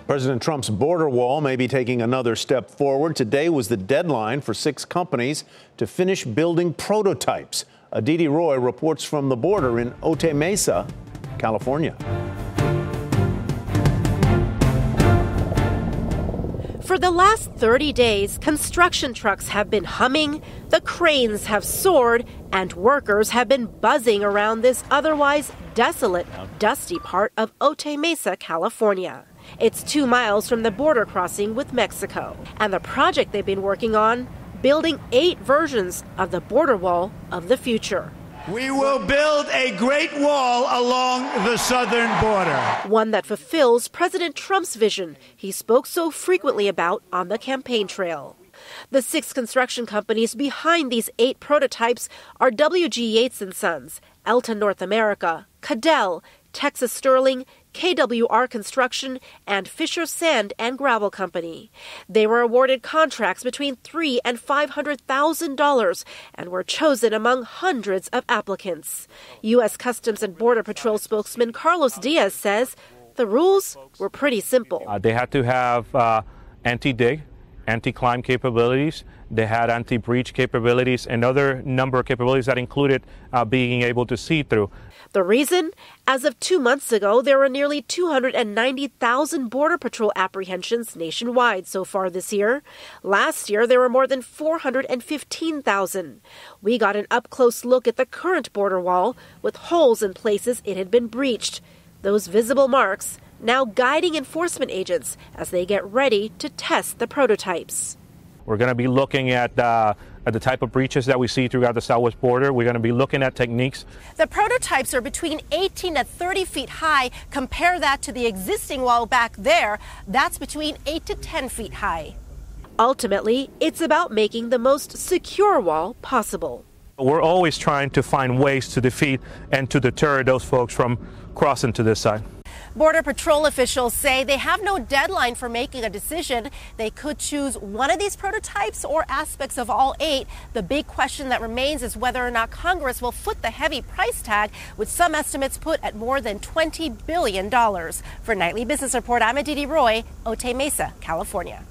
President Trump's border wall may be taking another step forward. Today was the deadline for 6 companies to finish building prototypes. Aditi Roy reports from the border in Otay Mesa, California. For the last 30 days, construction trucks have been humming, the cranes have soared, and workers have been buzzing around this otherwise desolate, dusty part of Otay Mesa, California. It's 2 miles from the border crossing with Mexico. And the project they've been working on, building 8 versions of the border wall of the future. We will build a great wall along the southern border. One that fulfills President Trump's vision he spoke so frequently about on the campaign trail. The 6 construction companies behind these 8 prototypes are W.G. Yates & Sons, Elton North America, Cadell, Texas Sterling, KWR Construction, and Fisher Sand and Gravel Company. They were awarded contracts between $300,000 and $500,000 and were chosen among hundreds of applicants. U.S. Customs and Border Patrol spokesman Carlos Diaz says the rules were pretty simple. They had to have anti-dig, anti-climb capabilities. They had anti-breach capabilities and other number of capabilities that included being able to see through. The reason? As of 2 months ago, there were nearly 290,000 Border Patrol apprehensions nationwide so far this year. Last year, there were more than 415,000. We got an up-close look at the current border wall with holes in places it had been breached. Those visible marks now guiding enforcement agents as they get ready to test the prototypes. We're going to be looking at the type of breaches that we see throughout the southwest border. We're going to be looking at techniques. The prototypes are between 18 to 30 feet high. Compare that to the existing wall back there. That's between 8 to 10 feet high. Ultimately, it's about making the most secure wall possible. We're always trying to find ways to defeat and to deter those folks from crossing to this side. Border Patrol officials say they have no deadline for making a decision. They could choose one of these prototypes or aspects of all 8. The big question that remains is whether or not Congress will foot the heavy price tag, which some estimates put at more than $20 billion. For Nightly Business Report, I'm Aditi Roy, Otay Mesa, California.